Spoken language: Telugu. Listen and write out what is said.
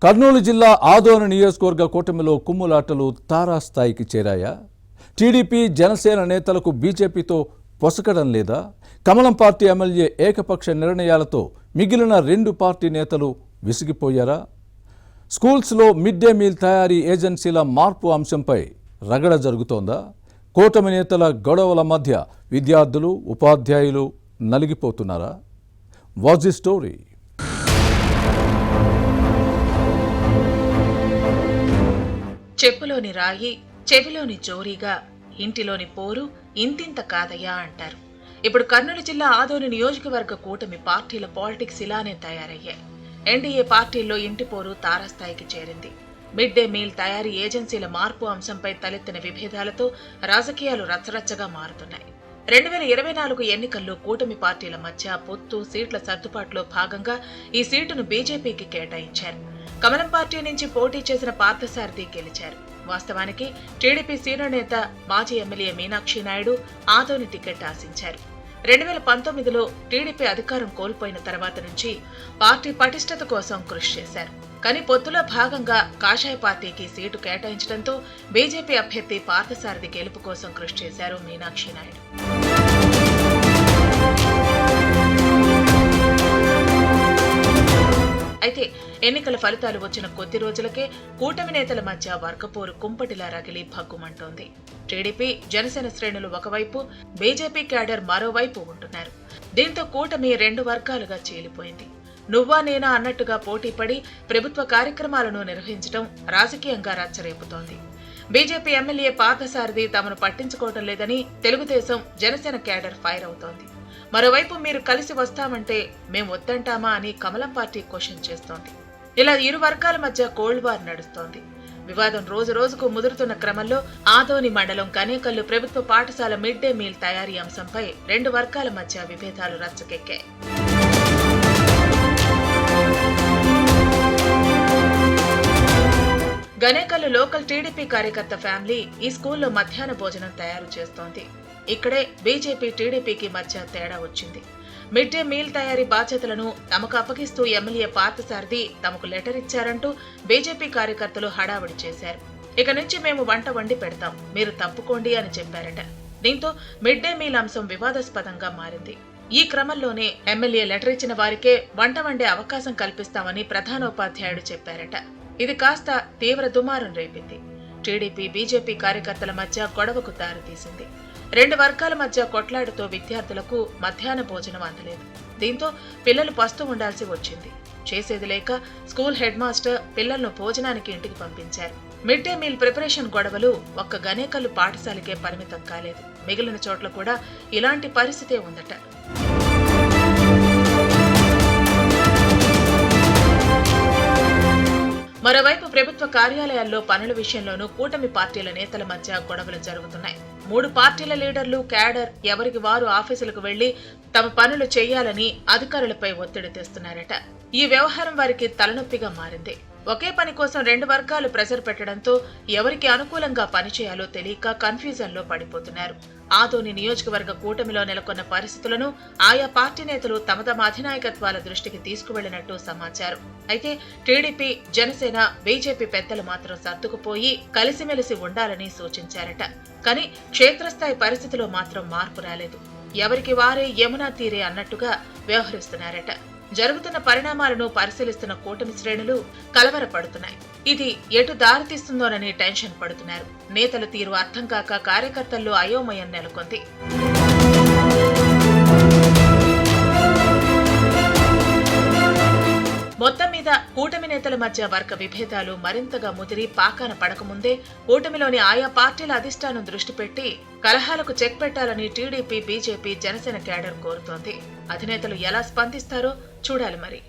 కర్నూలు జిల్లా ఆదోని నియోజకవర్గ కూటమిలో కుమ్ములాటలు తారాస్థాయికి చేరాయా? టీడీపీ జనసేన నేతలకు బీజేపీతో పొసకడం లేదా? కమలం పార్టీ ఎమ్మెల్యే ఏకపక్ష నిర్ణయాలతో మిగిలిన రెండు పార్టీ నేతలు విసిగిపోయారా? స్కూల్స్లో మిడ్ డే మీల్ తయారీ ఏజెన్సీల మార్పు అంశంపై రగడ జరుగుతోందా? కూటమి నేతల గొడవల మధ్య విద్యార్థులు ఉపాధ్యాయులు నలిగిపోతున్నారా? Watch the story. చెప్పులోని రాయి చెవిలోని జోరీగా ఇంటిలోని పోరు ఇంతింత కాదయ్యా అంటారు. ఇప్పుడు కర్నూలు జిల్లా ఆదోని నియోజకవర్గ కూటమి పార్టీల పాలిటిక్స్ ఇలానే తయారయ్యాయి. ఎన్డీఏ పార్టీల్లో ఇంటి పోరు తారాస్థాయికి చేరింది. మిడ్ డే మీల్ తయారీ ఏజెన్సీల మార్పు అంశంపై తలెత్తిన విభేదాలతో రాజకీయాలు రచ్చరచ్చగా మారుతున్నాయి. 2024 ఎన్నికల్లో కూటమి పార్టీల మధ్య పొత్తు సీట్ల సర్దుబాటులో భాగంగా ఈ సీటును బీజేపీకి కేటాయించారు. కమలం పార్టీ నుంచి పోటీ చేసిన పార్థసారథి గెలిచారు. వాస్తవానికి టీడీపీ సీనియర్ నేత మాజీ ఎమ్మెల్యే మీనాక్షి నాయుడు ఆదోని టికెట్ ఆశించారు. 2019లో టీడీపీ అధికారం కోల్పోయిన తర్వాత నుంచి పార్టీ పటిష్టత కోసం కృషి చేశారు. కానీ పొత్తులో భాగంగా కాషాయ పార్టీకి సీటు కేటాయించడంతో బీజేపీ అభ్యర్థి పార్థసారథి గెలుపు కోసం కృషి చేశారు మీనాక్షి నాయుడు. అయితే ఎన్నికల ఫలితాలు వచ్చిన కొద్ది రోజులకే కూటమి నేతల మధ్య వర్గపోరు కుంపటిలా రగిలి భగ్గుమంటోంది. టీడీపీ జనసేన శ్రేణులు ఒకవైపు, బీజేపీ క్యాడర్ మరోవైపు ఉంటున్నారు. దీంతో కూటమి రెండు వర్గాలుగా చీలిపోయింది. నువ్వా నేనా అన్నట్టుగా పోటీపడి ప్రభుత్వ కార్యక్రమాలను నిర్వహించడం రాజకీయంగా రచ్చరేపుతోంది. బీజేపీ ఎమ్మెల్యే పార్థసారథి తమను పట్టించుకోవడం లేదని తెలుగుదేశం జనసేన క్యాడర్ ఫైర్ అవుతోంది. మరోవైపు మీరు కలిసి వస్తామంటే మేం వద్దంటామా అని కమలం పార్టీ క్వశ్చన్ చేస్తోంది. ఇలా ఇరు వర్గాల మధ్య కోల్డ్ వార్ నడుస్తోంది. వివాదం రోజు రోజుకు ముదురుతున్న క్రమంలో ఆదోని మండలం గనేకల్లు ప్రభుత్వ పాఠశాల మిడ్ డే మీల్ తయారీ అంశంపై రెండు వర్గాల మధ్య విభేదాలు రచ్చకెక్కాయి. గనేకల్లు లోకల్ టీడీపీ కార్యకర్త ఫ్యామిలీ ఈ స్కూల్లో మధ్యాహ్న భోజనం తయారు చేస్తోంది. ఇక్కడే బీజేపీ టీడీపీకి మధ్య తేడా వచ్చింది. మిడ్ డే మీల్ తయారీ బాధ్యతలను తమకు అప్పగిస్తూ ఎమ్మెల్యే పార్థసారథి తమకు లెటర్ ఇచ్చారంటూ బీజేపీ కార్యకర్తలు హడావుడి చేశారు. ఇక నుంచి మేము వంట వండి పెడతాం, మీరు తప్పుకోండి అని చెప్పారట. దీంతో మిడ్ డే మీల్ అంశం వివాదాస్పదంగా మారింది. ఈ క్రమంలోనే ఎమ్మెల్యే లెటర్ ఇచ్చిన వారికే వంట వండే అవకాశం కల్పిస్తామని ప్రధానోపాధ్యాయుడు చెప్పారట. ఇది కాస్త తీవ్ర దుమారం రేపింది. టీడీపీ బీజేపీ కార్యకర్తల మధ్య గొడవకు దారితీసింది. రెండు వర్గాల మధ్య కొట్లాటతో విద్యార్థులకు మధ్యాహ్న భోజనం అందలేదు. దీంతో పిల్లలు పస్తు ఉండాల్సి వచ్చింది. చేసేది లేక స్కూల్ హెడ్ మాస్టర్ పిల్లలను భోజనానికి ఇంటికి పంపించారు. మిడ్ డే మీల్ ప్రిపరేషన్ గొడవలు ఒక్క గనేకల్లు పాఠశాలకే పరిమితం కాలేదు. మిగిలిన చోట్ల కూడా ఇలాంటి పరిస్థితే ఉందట. మరోవైపు ప్రభుత్వ కార్యాలయాల్లో పనుల విషయంలోనూ కూటమి పార్టీల నేతల మధ్య గొడవలు జరుగుతున్నాయి. మూడు పార్టీల లీడర్లు క్యాడర్ ఎవరికి వారు ఆఫీసులకు వెళ్లి తమ పనులు చేయాలని అధికారులపై ఒత్తిడి తెస్తున్నారట. ఈ వ్యవహారం వారికి తలనొప్పిగా మారింది. ఒకే పని కోసం రెండు వర్గాలు ప్రెజర్ పెట్టడంతో ఎవరికి అనుకూలంగా పనిచేయాలో తెలియక కన్ఫ్యూజన్ లో పడిపోతున్నారు. ఆదోని నియోజకవర్గ కూటమిలో నెలకొన్న పరిస్థితులను ఆయా పార్టీ నేతలు తమ తమ అధినాయకత్వాల దృష్టికి తీసుకువెళ్లినట్టు సమాచారం. అయితే టీడీపీ జనసేన బీజేపీ పెద్దలు మాత్రం సర్దుకుపోయి కలిసిమెలిసి ఉండాలని సూచించారట. కానీ క్షేత్రస్థాయి పరిస్థితిలో మాత్రం మార్పు రాలేదు. ఎవరికి వారే యమునా తీరే అన్నట్టుగా వ్యవహరిస్తున్నారట. జరుగుతున్న పరిణామాలను పరిశీలిస్తున్న కూటమి శ్రేణులు కలవరపడుతున్నాయి. ఇది ఎటు దారితీస్తుందోనని టెన్షన్ పడుతున్నారు. నేతల తీరు అర్థం కాక కార్యకర్తల్లో అయోమయం నెలకొంది. మొత్తం మీద కూటమి నేతల మధ్య వర్గ విభేదాలు మరింతగా ముదిరి పాకాన పడకముందే కూటమిలోని ఆయా పార్టీల అధిష్టానం దృష్టి పెట్టి కలహాలకు చెక్ పెట్టాలని టీడీపీ బీజేపీ జనసేన క్యాడర్ కోరుతోంది. అధినేతలు ఎలా స్పందిస్తారో చూడాలి మరి.